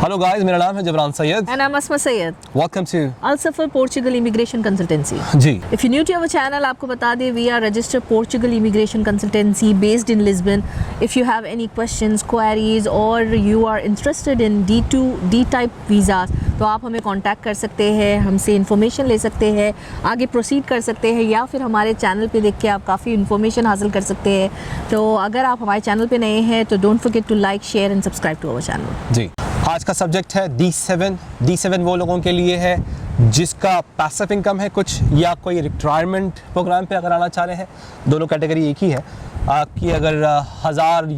Hello guys, मेरा नाम है Jabran Sayed And I'm Asma Sayed. Welcome to Al Safar Portugal Immigration Consultancy. जी। If you're new to our channel, आपको बता दें we are registered Portugal Immigration Consultancy based in Lisbon. If you have any questions, queries or you are interested in D2, D-type visas, तो आप हमें contact कर सकते हैं, हमसे इन्फॉर्मेशन ले सकते हैं, आगे प्रोसीड कर सकते हैं या फिर हमारे चैनल पे देख के आप काफ़ी इन्फॉर्मेशन हासिल कर सकते हैं। तो अगर आप हमारे चैनल पे नए हैं तो don't forget to like, share and subscribe to our channel. जी, आज का सब्जेक्ट है D7 वो लोगों के लिए है जिसका पैसिव इनकम है कुछ या कोई रिटायरमेंट प्रोग्राम पे अगर आना चाह रहे हैं। दोनों कैटेगरी एक ही है। आपकी अगर 1000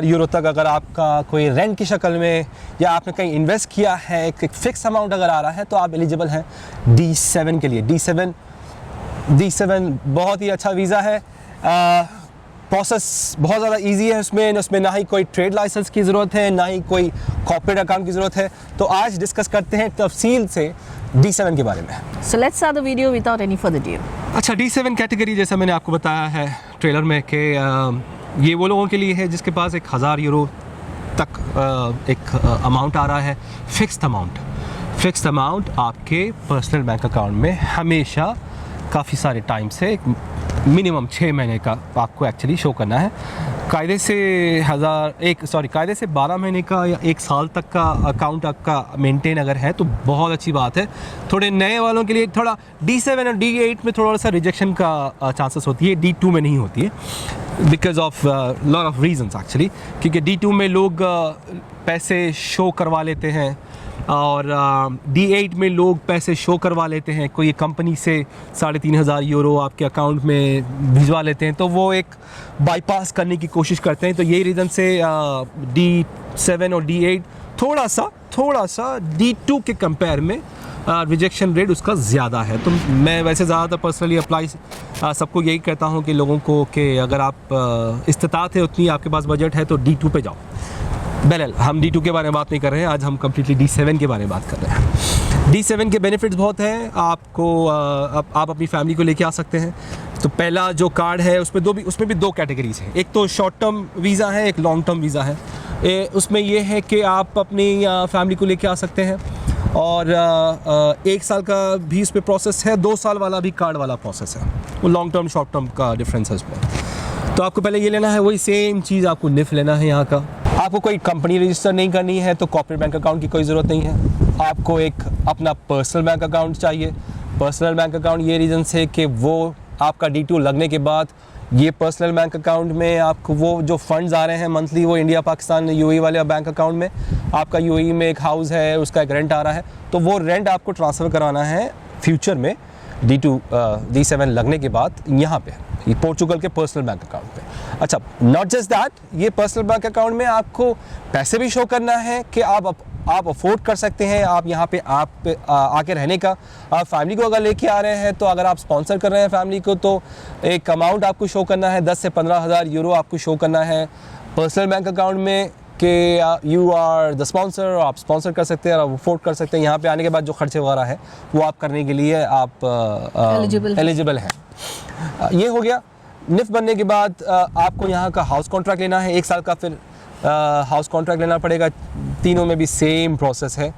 यूरो तक अगर आपका कोई रेंट की शक्ल में या आपने कहीं इन्वेस्ट किया है, एक फिक्स अमाउंट अगर आ रहा है तो आप एलिजिबल हैं D7 के लिए। D7 बहुत ही अच्छा वीज़ा है। प्रोसेस बहुत ज़्यादा इजी है उसमें ना ही कोई ट्रेड लाइसेंस की ज़रूरत है, ना ही कोई कॉर्पोरेट अकाउंट की ज़रूरत है। तो आज डिस्कस करते हैं तफसील से D7 के बारे में। So let's start the video without any further ado. अच्छा, D7 कैटेगरी जैसा मैंने आपको बताया है ट्रेलर में कि ये वो लोगों के लिए है जिसके पास 1000 यूरो तक एक अमाउंट आ रहा है, फिक्स्ड अमाउंट आपके पर्सनल बैंक अकाउंट में हमेशा काफ़ी सारे टाइम से एक मिनिमम 6 महीने का आपको एक्चुअली शो करना है। कायदे से 12 महीने का या 1 साल तक का अकाउंट आपका मेंटेन अगर है तो बहुत अच्छी बात है। थोड़े नए वालों के लिए थोड़ा D7 और D8 में थोड़ा सा रिजेक्शन का चांसेस होती है, D2 में नहीं होती है because of lot of reasons actually. क्योंकि D2 में लोग पैसे शो करवा लेते हैं और D8 में लोग पैसे शो करवा लेते हैं। कोई कंपनी से 3500 यूरो आपके अकाउंट में भिजवा लेते हैं तो वो एक बाईपास करने की कोशिश करते हैं। तो यही रीज़न से D7 और D8 थोड़ा सा D2 के कंपेयर में रिजेक्शन रेट उसका ज़्यादा है। तो मैं वैसे ज़्यादातर पर्सनली अप्लाई सबको यही कहता हूँ कि लोगों को कि अगर आप इस्तिताअत है उतनी, आपके पास बजट है तो D2 पे जाओ। बहरहाल हम D2 के बारे में बात नहीं कर रहे हैं, आज हम कम्प्लीटली D7 के बारे में बात कर रहे हैं। D7 के बेनिफिट्स बहुत हैं। आपको आप अपनी फैमिली को लेके आ सकते हैं। तो पहला जो कार्ड है उसमें भी 2 कैटेगरीज हैं। एक तो शॉर्ट टर्म वीज़ा है, एक लॉन्ग टर्म वीज़ा है। उसमें ये है कि आप अपनी फैमिली को लेके आ सकते हैं और 1 साल का भी उस पर प्रोसेस है, 2 साल वाला भी कार्ड वाला प्रोसेस है। वो लॉन्ग टर्म शॉर्ट टर्म का डिफरेंस है उसमें। तो आपको पहले ये लेना है, वही सेम चीज़ आपको निफ लेना है यहाँ का। आपको कोई कंपनी रजिस्टर नहीं करनी है तो कॉर्पोरेट बैंक अकाउंट की कोई ज़रूरत नहीं है। आपको एक अपना पर्सनल बैंक अकाउंट चाहिए। पर्सनल बैंक अकाउंट ये रीज़न से कि वो आपका D2 लगने के बाद ये पर्सनल बैंक अकाउंट में आपको वो जो फंड्स आ रहे हैं मंथली, वो इंडिया, पाकिस्तान, UAE वाले बैंक अकाउंट में। आपका UAE में एक हाउस है, उसका एक रेंट आ रहा है तो वो रेंट आपको ट्रांसफ़र कराना है फ्यूचर में D7 लगने के बाद यहाँ पे, ये पोर्चुगल के पर्सनल बैंक अकाउंट पे। अच्छा, नॉट जस्ट दैट, ये पर्सनल बैंक अकाउंट में आपको पैसे भी शो करना है कि आप अफोर्ड कर सकते हैं आप यहाँ पे आके रहने का। आप फैमिली को अगर लेके आ रहे हैं तो अगर आप स्पॉन्सर कर रहे हैं फैमिली को तो एक अमाउंट आपको शो करना है, 10 से 15,000 यूरो आपको शो करना है पर्सनल बैंक अकाउंट में कि यू आर द स्पॉन्सर। आप स्पॉन्सर कर सकते हैं और आप अफोर्ड कर सकते हैं। यहाँ पे आने के बाद जो खर्चे वगैरह है वो आप करने के लिए आप एलिजिबल हैं। ये हो गया। निफ बनने के बाद आपको यहाँ का हाउस कॉन्ट्रैक्ट लेना है 1 साल का, फिर हाउस कॉन्ट्रैक्ट लेना पड़ेगा। तीनों में भी सेम प्रोसेस है।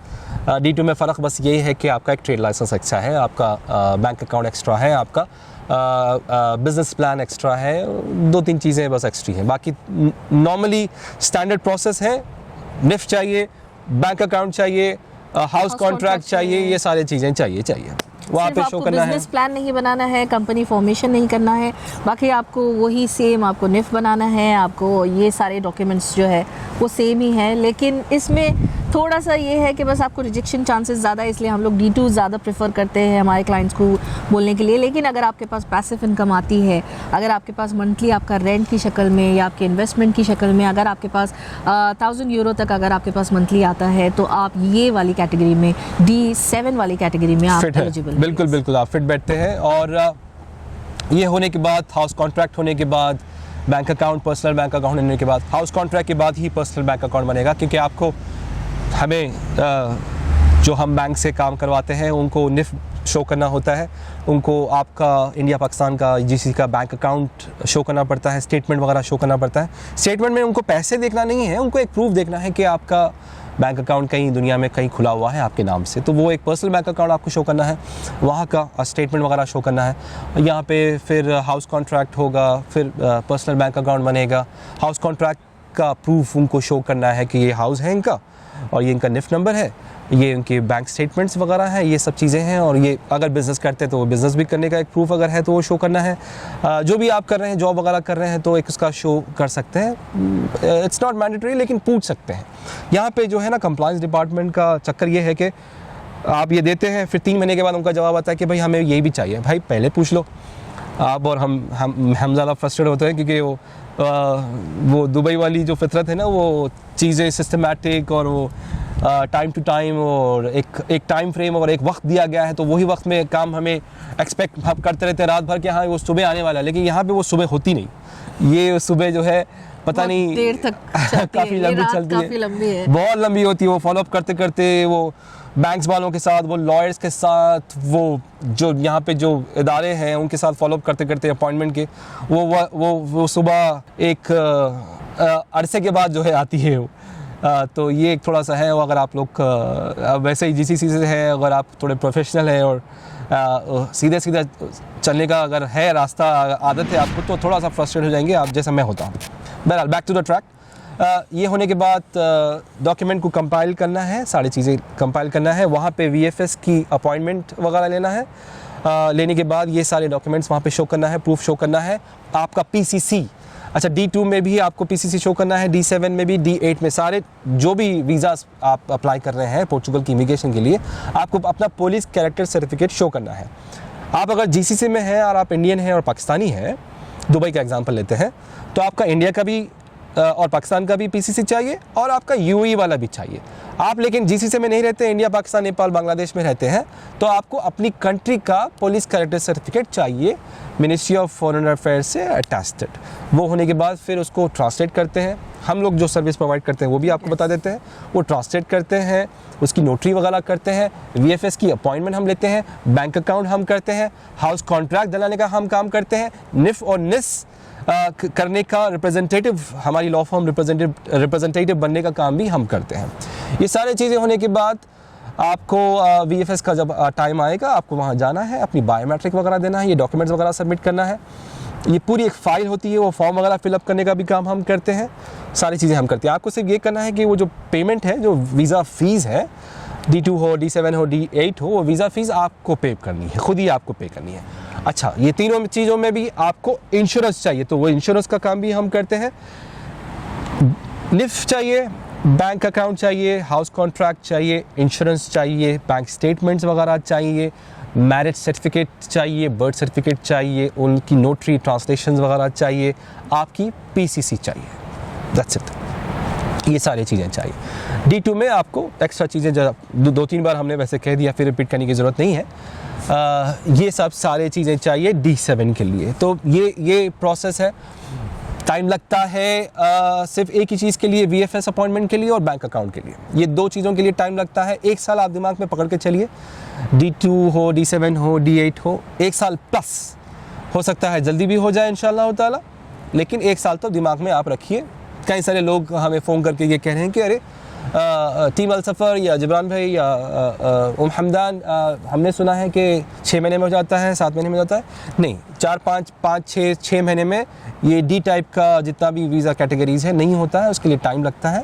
D2 में फ़र्क बस ये है कि आपका एक ट्रेड लाइसेंस एक्स्ट्रा है, आपका बैंक अकाउंट एक्स्ट्रा है, आपका बिजनेस प्लान एक्स्ट्रा है, 2-3 चीज़ें बस एक्स्ट्री हैं। बाकी नॉर्मली स्टैंडर्ड प्रोसेस है। निफ चाहिए, बैंक अकाउंट चाहिए, हाउस कॉन्ट्रैक्ट चाहिए, ये सारी चीज़ें चाहिए। वहाँ पे शो करना है। बिजनेस प्लान नहीं बनाना है, कंपनी फॉर्मेशन नहीं करना है, बाकी आपको वही सेम आपको निफ बनाना है। आपको ये सारे डॉक्यूमेंट्स जो है वो सेम ही है, लेकिन इसमें थोड़ा सा ये है कि बस आपको रिजेक्शन चांसेस ज़्यादा है, इसलिए हम लोग D2 ज़्यादा प्रेफर करते हैं हमारे क्लाइंट्स को बोलने के लिए। लेकिन अगर आपके पास पैसिव इनकम आती है, अगर आपके पास मंथली आपका रेंट की शक्ल में या आपके इन्वेस्टमेंट की शक्ल में अगर आपके पास 1000 यूरो तक अगर आपके पास मंथली आता है तो आप ये वाली कैटेगरी में, D7 वाली कैटेगरी में आप एलिजिबल। बिल्कुल आप फिट बैठते हैं। और ये होने के बाद, हाउस कॉन्ट्रैक्ट होने के बाद, bank account, personal bank account होने के बाद, हाउस कॉन्ट्रैक्ट के बाद ही पर्सनल बैंक अकाउंट बनेगा। क्योंकि आपको हमें जो हम बैंक से काम करवाते हैं उनको निफ शो करना होता है, उनको आपका इंडिया पाकिस्तान का GCC का बैंक अकाउंट शो करना पड़ता है, स्टेटमेंट वगैरह शो करना पड़ता है। स्टेटमेंट में उनको पैसे देखना नहीं है, उनको एक प्रूफ देखना है कि आपका बैंक अकाउंट कहीं दुनिया में कहीं खुला हुआ है आपके नाम से, तो वो एक पर्सनल बैंक अकाउंट आपको शो करना है, वहाँ का स्टेटमेंट वगैरह शो करना है। यहाँ पे फिर हाउस कॉन्ट्रैक्ट होगा, फिर पर्सनल बैंक अकाउंट बनेगा। हाउस कॉन्ट्रैक्ट का प्रूफ उनको शो करना है कि ये हाउस है इनका और ये इनका निफ्ट नंबर है, ये उनके बैंक स्टेटमेंट्स वगैरह हैं, ये सब चीज़ें हैं। और ये अगर बिज़नेस करते हैं तो वो बिज़नेस भी करने का एक प्रूफ अगर है तो वो शो करना है। जो भी आप कर रहे हैं, जॉब वगैरह कर रहे हैं, तो एक उसका शो कर सकते हैं। इट्स नॉट मैंडेटरी, लेकिन पूछ सकते हैं। यहाँ पे जो है ना, कंप्लायंस डिपार्टमेंट का चक्कर ये है कि आप ये देते हैं, फिर 3 महीने के बाद उनका जवाब आता है कि भाई हमें ये भी चाहिए। भाई पहले पूछ लो आप, और हम ज़्यादा फ्रस्ट्रेट होते हैं क्योंकि वो दुबई वाली जो फितरत है ना, वो चीज़ें सिस्टमैटिक और वो टाइम टू टाइम और एक टाइम फ्रेम और एक वक्त दिया गया है, तो वही वक्त में काम हमें एक्सपेक्ट हम करते रहते हैं रात भर कि हाँ वो सुबह आने वाला है, लेकिन यहाँ पे वो सुबह होती नहीं। ये सुबह जो है पता नहीं देर तक काफ़ी लंबी चलती काफी लंबी है, बहुत लंबी होती है। वो फॉलोअप करते करते वो बैंक्स वालों के साथ, वो लॉयर्स के साथ, वो जो यहाँ पे जो इदारे हैं उनके साथ फॉलोअप करते करते अपॉइंटमेंट के वो सुबह एक अरसे के बाद जो है आती है वो। तो ये एक थोड़ा सा है। वो अगर आप लोग वैसे ही GCC से है, अगर आप थोड़े प्रोफेशनल हैं और सीधे सीधे चलने का अगर है रास्ता, आदत है आपको, तो थोड़ा सा फ्रस्ट्रेट हो जाएंगे आप, जैसा मैं होता हूँ। बहरहाल बैक टू द ट्रैक। ये होने के बाद डॉक्यूमेंट को कंपाइल करना है, सारी चीज़ें कंपाइल करना है, वहाँ पे VFS की अपॉइंटमेंट वगैरह लेना है। लेने के बाद ये सारे डॉक्यूमेंट्स वहाँ पे शो करना है, प्रूफ शो करना है। आपका PCC, अच्छा D2 में भी आपको PCC शो करना है, D7 में भी, D8 में, सारे जो भी वीज़ास आप अप्लाई कर रहे हैं पोर्चुगल की इमिग्रेशन के लिए, आपको अपना पुलिस कैरेक्टर सर्टिफिकेट शो करना है। आप अगर GCC में हैं और आप इंडियन हैं और पाकिस्तानी हैं, दुबई का एग्जांपल लेते हैं, तो आपका इंडिया का भी और पाकिस्तान का भी PCC चाहिए और आपका UAE वाला भी चाहिए। आप लेकिन GCC में नहीं रहते, इंडिया, पाकिस्तान, नेपाल, बांग्लादेश में रहते हैं, तो आपको अपनी कंट्री का पुलिस कैरेक्टर सर्टिफिकेट चाहिए, मिनिस्ट्री ऑफ फॉरेन अफेयर्स से अटेस्टेड। वो होने के बाद फिर उसको ट्रांसलेट करते हैं। हम लोग जो सर्विस प्रोवाइड करते हैं वो भी आपको बता देते हैं। वो ट्रांसलेट करते हैं, उसकी नोटरी वगैरह करते हैं, VFS की अपॉइंटमेंट हम लेते हैं, बैंक अकाउंट हम करते हैं, हाउस कॉन्ट्रैक्ट दिलाने का हम काम करते हैं, NIF और NIS करने का रिप्रेजेंटेटिव, हमारी लॉ फर्म रिप्रेजेंटेटिव बनने का काम भी हम करते हैं। ये सारी चीज़ें होने के बाद आपको VFS का जब टाइम आएगा, आपको वहाँ जाना है, अपनी बायोमेट्रिक वगैरह देना है, ये डॉक्यूमेंट्स वगैरह सबमिट करना है। ये पूरी एक फ़ाइल होती है, वो फॉर्म वगैरह फिलअप करने का भी काम हम करते हैं, सारी चीज़ें हम करते हैं। आपको सिर्फ ये करना है कि वो जो पेमेंट है, जो वीज़ा फ़ीस है, D2 हो, D7 हो, D8 हो, वो वीज़ा फ़ीस आपको पे करनी है, खुद ही आपको पे करनी है। अच्छा, ये तीनों चीज़ों में भी आपको इंश्योरेंस चाहिए, तो वो इंश्योरेंस का काम भी हम करते हैं। NIF चाहिए, बैंक अकाउंट चाहिए, हाउस कॉन्ट्रैक्ट चाहिए, इंश्योरेंस चाहिए, बैंक स्टेटमेंट्स वगैरह चाहिए, मैरिज सर्टिफिकेट चाहिए, बर्थ सर्टिफिकेट चाहिए, उनकी नोटरी ट्रांसलेशन वगैरह चाहिए, आपकी PCC चाहिए, दैट्स इट। ये सारी चीज़ें चाहिए। D2 में आपको एक्स्ट्रा चीज़ें 2-3 बार हमने वैसे कह दिया, फिर रिपीट करने की ज़रूरत नहीं है। ये सब सारी चीज़ें चाहिए D7 के लिए। तो ये प्रोसेस है, टाइम लगता है सिर्फ एक ही चीज़ के लिए, VFS अपॉइंटमेंट के लिए और बैंक अकाउंट के लिए। ये 2 चीज़ों के लिए टाइम लगता है। 1 साल आप दिमाग में पकड़ के चलिए, D2 हो, D7 हो, D8 हो, 1 साल प्लस। हो सकता है जल्दी भी हो जाए इंशाअल्लाह ताला, लेकिन 1 साल तो दिमाग में आप रखिए। कई सारे लोग हमें फ़ोन करके ये कह रहे हैं कि अरे टीम अल-सफ़र या जिब्रान भाई या हमदान, हमने सुना है कि 6 महीने में हो जाता है, 7 महीने में हो जाता है। नहीं, 4-5-5-6 महीने में ये D टाइप का जितना भी वीज़ा कैटेगरीज़ है नहीं होता है, उसके लिए टाइम लगता है।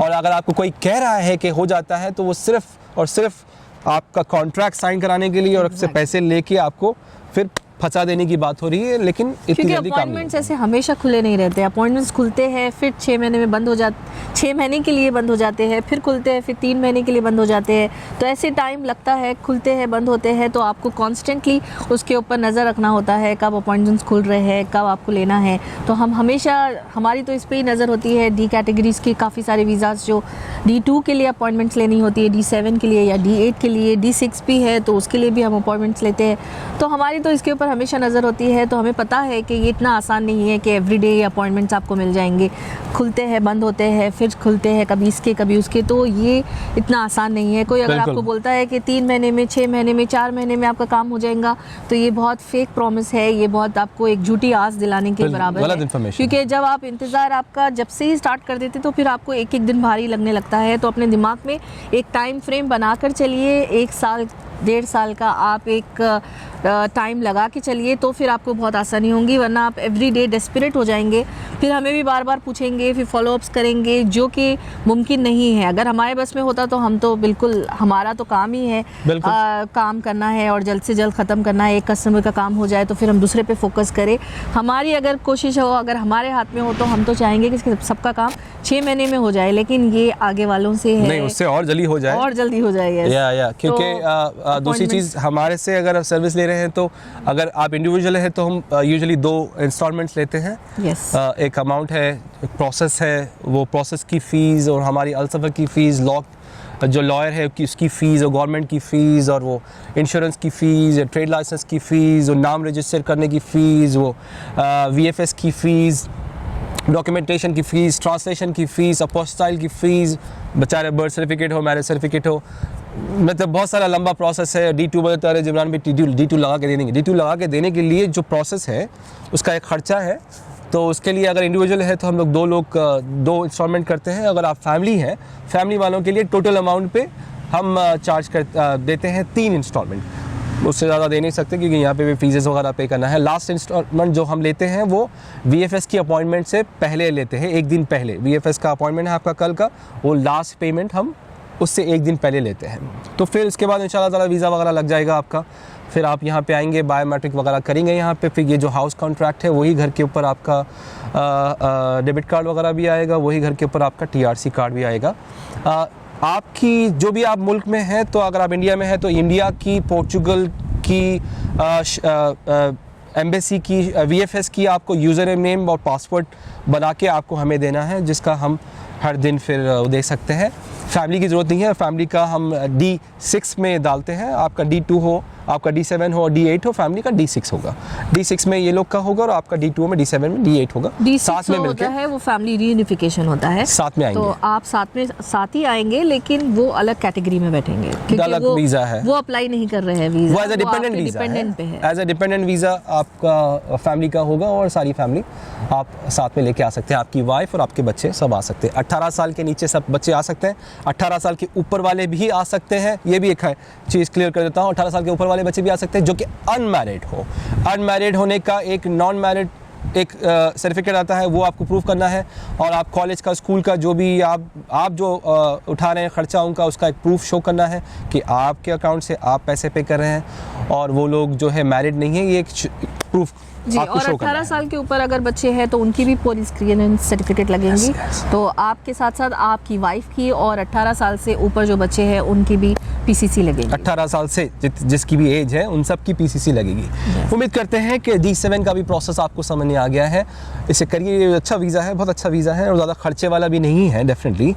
और अगर आपको कोई कह रहा है कि हो जाता है, तो वो सिर्फ़ और सिर्फ आपका कॉन्ट्रैक्ट साइन कराने के लिए और उससे पैसे लेके आपको फिर फंसा देने की बात हो रही है, लेकिन इतनी जल्दी काम नहीं। अपॉइंटमेंट्स ऐसे हमेशा खुले नहीं रहते। अपॉइंटमेंट्स खुलते हैं, फिर 6 महीने में बंद हो जाते, 6 महीने के लिए बंद हो जाते हैं, फिर खुलते हैं, फिर 3 महीने के लिए बंद हो जाते हैं। तो ऐसे टाइम लगता है, खुलते हैं, बंद होते हैं। तो आपको कॉन्स्टेंटली उसके ऊपर नज़र रखना होता है, कब अपॉइंटमेंट्स खुल रहे हैं, कब आपको लेना है। तो हम हमेशा, हमारी तो इस पर ही नज़र होती है। D कैटेगरीज़ की काफ़ी सारे वीज़ाज़ जो D2 के लिए अपॉइंटमेंट्स लेनी होती है, D7 के लिए या D8 के लिए, D6 भी है तो उसके लिए भी हम अपॉइंटमेंट्स लेते हैं। तो हमारी तो इसके ऊपर हमेशा नज़र होती है, तो हमें पता है कि ये इतना आसान नहीं है कि एवरीडे अपॉइंटमेंट्स आपको मिल जाएंगे, खुलते हैं बंद होते हैं फिर खुलते हैं, कभी इसके कभी उसके, तो ये इतना आसान नहीं है। कोई अगर बिल्कुल। आपको बोलता है कि 3 महीने में, 6 महीने में, 4 महीने में आपका काम हो जाएगा, तो ये बहुत फेक प्रॉमिस है, ये बहुत आपको एक झूठी आस दिलाने के बराबर गलत है। information क्योंकि जब आप इंतज़ार आपका जब से ही स्टार्ट कर देते तो फिर आपको एक एक दिन भारी लगने लगता है। तो अपने दिमाग में एक टाइम फ्रेम बनाकर चलिए, 1 साल 1.5 साल का आप एक टाइम लगा के चलिए, तो फिर आपको बहुत आसानी होगी, वरना आप एवरी डे डेस्परेट हो जाएंगे, फिर हमें भी बार बार पूछेंगे, फिर फॉलोअप्स करेंगे, जो कि मुमकिन नहीं है। अगर हमारे बस में होता तो हम तो बिल्कुल, हमारा तो काम ही है काम करना है और जल्द से जल्द ख़त्म करना है। एक कस्टमर का काम हो जाए तो फिर हम दूसरे पे फोकस करें। हमारी अगर कोशिश हो, अगर हमारे हाथ में हो, तो हम तो चाहेंगे कि सबका काम 6 महीने में हो जाए, लेकिन ये आगे वालों से है, नहीं उससे और जल्दी हो जाए, और जल्दी हो जाए। या क्योंकि दूसरी चीज़ हमारे से अगर आप सर्विस ले रहे हैं तो अगर आप इंडिविजुअल है तो हम यूजुअली 2 इंस्टॉलमेंट्स लेते हैं। एक अमाउंट है, एक प्रोसेस है, वो प्रोसेस की फ़ीस और हमारी अलसफर की फ़ीस, जो लॉयर है उसकी फ़ीस और गवर्नमेंट की फ़ीस और वो इंश्योरेंस की फ़ीस, ट्रेड लाइसेंस की फ़ीस और नाम रजिस्टर करने की फ़ीस, वो VFS की फ़ीस, डॉक्यूमेंटेशन की फ़ीस, ट्रांसलेशन की फ़ीस, अपोस्टाइल की फ़ीस, बेचारे बर्थ सर्टिफिकेट हो, मैरिज सर्टिफिकेट हो, मतलब बहुत सारा लंबा प्रोसेस है। D2 बोलते हैं जिमरान भाई D2 लगा के दे देंगे। D2 लगा के देने के लिए जो प्रोसेस है उसका एक ख़र्चा है, तो उसके लिए अगर इंडिविजुअल है तो हम लोग 2 इंस्टॉलमेंट करते हैं। अगर आप फैमिली हैं, फैमिली वालों के लिए टोटल अमाउंट पे हम चार्ज देते हैं 3 इंस्टॉलमेंट, उससे ज़्यादा दे नहीं सकते क्योंकि यहाँ पे भी फीसेस वगैरह पे करना है। लास्ट इंस्टॉलमेंट जो हम लेते हैं वो VFS की अपॉइंटमेंट से पहले लेते हैं, 1 दिन पहले। VFS का अपॉइंटमेंट है आपका कल का, वो लास्ट पेमेंट हम उससे 1 दिन पहले लेते हैं। तो फिर उसके बाद इंशाल्लाह ताला वीज़ा वगैरह लग जाएगा आपका, फिर आप यहाँ पे आएंगे, बायोमेट्रिक वगैरह करेंगे यहाँ पे, फिर ये जो हाउस कॉन्ट्रैक्ट है वही घर के ऊपर आपका डेबिट कार्ड वगैरह भी आएगा, वही घर के ऊपर आपका TRC कार्ड भी आएगा। आपकी जो भी आप मुल्क में हैं, तो अगर आप इंडिया में हैं तो इंडिया की, पोर्चुगल की एम्बेसी की VFS की आपको यूज़र नेम और पासवर्ड बना के आपको हमें देना है, जिसका हम हर दिन फिर दे सकते हैं। फैमिली की ज़रूरत नहीं है, फैमिली का हम D6 में डालते हैं। आपका D2 हो, आपका D7 हो और D8 हो, फैमिली का D6 होगा। D6 में ये लोग का होगा और आपका D2 में, D7 में, D8 होगा। साथ में होता है वो फैमिली रीयूनिफिकेशन होता है, साथ में आएंगे, तो आप साथ ही आएंगे, लेकिन वो अलग कैटेगरी में बैठेंगे क्योंकि अलग वीज़ा है, वो अप्लाई नहीं कर रहे हैं वीज़ा, वो एज ए डिपेंडेंट वीज़ा है। एज ए डिपेंडेंट वीज़ा आपका फैमिली का होगा और सारी फैमिली आप साथ में लेके आ सकते हैं, आपकी वाइफ और आपके बच्चे सब आ सकते हैं। 18 साल के नीचे सब बच्चे आ सकते हैं, 18 साल के ऊपर वाले भी आ सकते हैं। ये भी एक है चीज़ क्लियर कर देता हूँ, 18 साल के ऊपर वाले बच्चे भी आ सकते हैं जो कि अनमैरिड हो। अनमैरिड होने का एक नॉन मैरिड एक सर्टिफिकेट आता है, वो आपको प्रूव करना है, और आप कॉलेज का, स्कूल का जो भी आप जो उठा रहे हैं खर्चा उनका, उसका एक प्रूफ शो करना है कि आपके अकाउंट से आप पैसे पे कर रहे हैं, और वो लोग जो है मैरिड नहीं है, ये एक प्रूफ जी। और 18 साल के ऊपर अगर बच्चे हैं तो उनकी भी पुलिस क्लियरेंस सर्टिफिकेट लगेंगी। तो आपके साथ साथ आपकी वाइफ की और 18 साल से ऊपर जो बच्चे हैं उनकी भी PCC लगेगी। 18 साल से जिसकी भी एज है उन सब की PCC लगेगी। उम्मीद करते हैं कि D7 का भी प्रोसेस आपको समझ में आ गया है। इसे करिए, अच्छा वीज़ा है, बहुत अच्छा वीज़ा है और ज़्यादा खर्चे वाला भी नहीं है डेफिनेटली,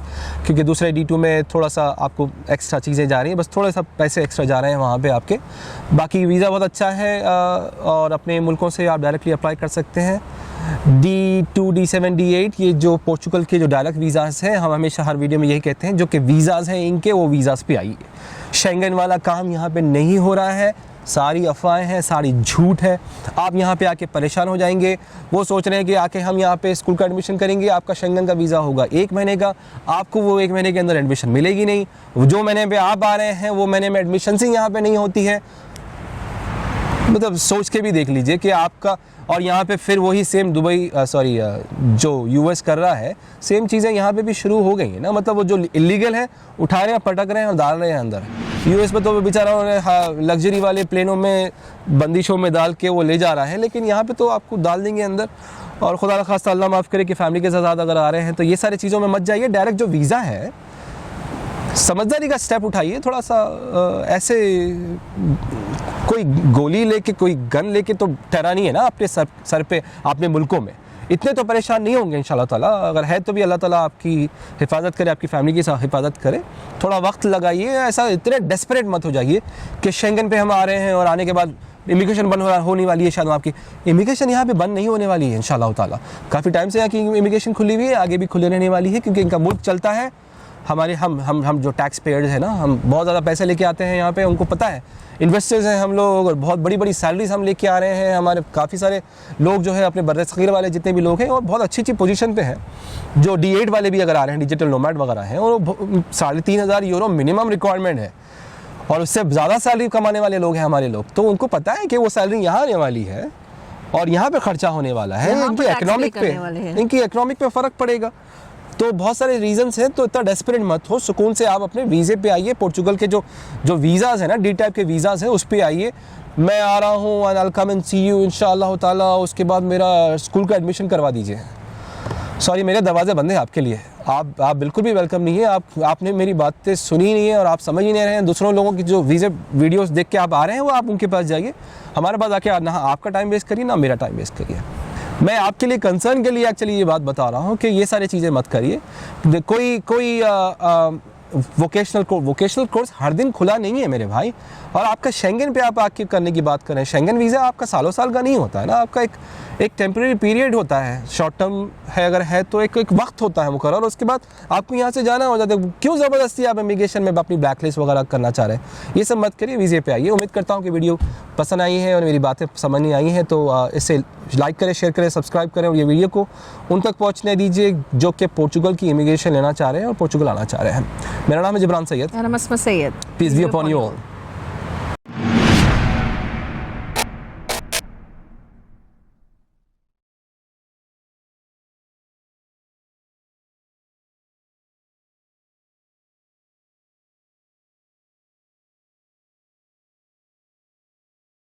क्योंकि दूसरे D2 में थोड़ा सा आपको एक्स्ट्रा चीज़ें जा रही हैं, बस थोड़ा सा पैसे एक्स्ट्रा जा रहे हैं वहाँ पे आपके। बाकी वीज़ा बहुत अच्छा है और अपने मुल्कों से आप डायरेक्टली अप्लाई कर सकते हैं। D2, D7, D8 ये जो पोर्चुगल के जो डायरेक्ट वीज़ाज़ हैं, हम हमेशा हर वीडियो में यही कहते हैं, जो कि वीज़ाज़ हैं इनके, वो वीज़ाज़ पे आइए। शेंगन वाला काम यहाँ पे नहीं हो रहा है, सारी अफवाहें हैं, सारी झूठ है। आप यहाँ पे आके परेशान हो जाएंगे। वो सोच रहे हैं कि आके हम यहाँ पे स्कूल का एडमिशन करेंगे, आपका शेंगन का वीज़ा होगा 1 महीने का, आपको वो 1 महीने के अंदर एडमिशन मिलेगी नहीं। जो महीने पे आप आ रहे हैं वो महीने में एडमिशन ही यहाँ पे नहीं होती है। मतलब सोच के भी देख लीजिए कि आपका, और यहाँ पे फिर वही सेम दुबई जो US कर रहा है, सेम चीज़ें यहाँ पे भी शुरू हो गई हैं ना। मतलब वो जो इलीगल है उठा रहे हैं, पटक रहे हैं और डाल रहे हैं अंदर। US में तो वो बेचारा लग्जरी वाले प्लेनों में, बंदिशों में डाल के वो ले जा रहा है, लेकिन यहाँ पे तो आपको डाल देंगे अंदर। और खुदा खास्ता अल्लाह माफ़ करे कि फैमिली के साथ अगर आ रहे हैं तो ये सारी चीज़ों में मत जाइए। डायरेक्ट जो वीज़ा है, समझदारी का स्टेप उठाइए थोड़ा सा। ऐसे कोई गोली लेके, कोई गन लेके तो ठहरा नहीं है ना अपने सर पे, अपने मुल्कों में। इतने तो परेशान नहीं होंगे इंशाल्लाह ताला। अगर है तो भी अल्लाह ताला आपकी हिफाजत करे, आपकी फैमिली की हिफाजत करे। थोड़ा वक्त लगाइए, ऐसा इतने डेस्परेट मत हो जाइए कि शेंगन पे हम आ रहे हैं और आने के बाद इमिग्रेशन बंद होने वाली है शायद आपकी। इमिग्रेशन यहाँ पे बंद नहीं होने वाली है इंशाल्लाह ताला। काफ़ी टाइम से यहाँ की इमिग्रेशन खुली हुई है, आगे भी खुले रहने वाली है, क्योंकि इनका मुल्क चलता है। हमारे हम जो टैक्स पेयर्स हैं ना, हम बहुत ज़्यादा पैसे लेके आते हैं यहाँ पे, उनको पता है, इन्वेस्टर्स हैं हम लोग, और बहुत बड़ी बड़ी सैलरीज हम लेके आ रहे हैं। हमारे काफ़ी सारे लोग जो है अपने बर्र-ए-सग़ीर वाले जितने भी लोग हैं, और बहुत अच्छी पोजीशन पे हैं। जो D8 वाले भी अगर आ रहे हैं, डिजिटल नोमैड वगैरह हैं, और 3,500 यूरो मिनिमम रिक्वायरमेंट है, और उससे ज़्यादा सैलरी कमाने वाले लोग हैं हमारे लोग। तो उनको पता है कि वो सैलरी यहाँ आने वाली है और यहाँ पे खर्चा होने वाला है, यहाँ इनकी पर tax इकोनॉमिक भी करने वाले हैं। पे, इनकी इकोनॉमिक पे फ़र्क पड़ेगा। तो बहुत सारे रीजंस हैं, तो इतना डेस्परेट मत हो, सुकून से आप अपने वीज़े पे आइए। पोर्चुगल के जो वीज़ाज़ हैं ना, D टाइप के वीज़ाज़ हैं, उस पे आइए। मैं आ रहा हूँ, and I will come and see you इंशाअल्लाह ताला। उसके बाद मेरा स्कूल का एडमिशन करवा दीजिए। सॉरी, मेरे दरवाजे बंद हैं आपके लिए, आप बिल्कुल भी वेलकम नहीं है। आपने मेरी बातें सुनी नहीं है और आप समझ ही नहीं रहे हैं। दूसरों लोगों की जो वीज़े वीडियोस देख के आप आ रहे हैं, वो आप उनके पास जाइए। हमारे पास आके ना आपका टाइम वेस्ट करिए, ना मेरा टाइम वेस्ट करिए। मैं आपके लिए कंसर्न के लिए एक्चुअली ये बात बता रहा हूँ कि ये सारी चीज़ें मत करिए। कोई वोकेशनल कोर्स हर दिन खुला नहीं है मेरे भाई। और आपका शेंगन पे आप आके करने की बात करें, शेंगन वीज़ा आपका सालों साल का नहीं होता है ना, आपका एक टेम्परेरी पीरियड होता है, शॉर्ट टर्म है अगर है तो एक वक्त होता है मुकर्रर, उसके बाद आपको यहाँ से जाना हो जाता है। क्यों ज़बरदस्ती आप इमिग्रेशन में अपनी ब्लैक लिस्ट वगैरह करना चाह रहे हैं? ये सब मत करिए, वीज़े पे आइए। उम्मीद करता हूँ कि वीडियो पसंद आई है और मेरी बातें समझ नहीं आई हैं, तो इससे लाइक करें, शेयर करें, सब्सक्राइब करें, और ये वीडियो को उन तक पहुँचने दीजिए जो कि पोर्चुगल की इमिग्रेशन लेना चाह रहे हैं और पोर्चुगल आना चाह रहे हैं। मेरा नाम है Jibran Sayed. Sayed. Peace be upon you all.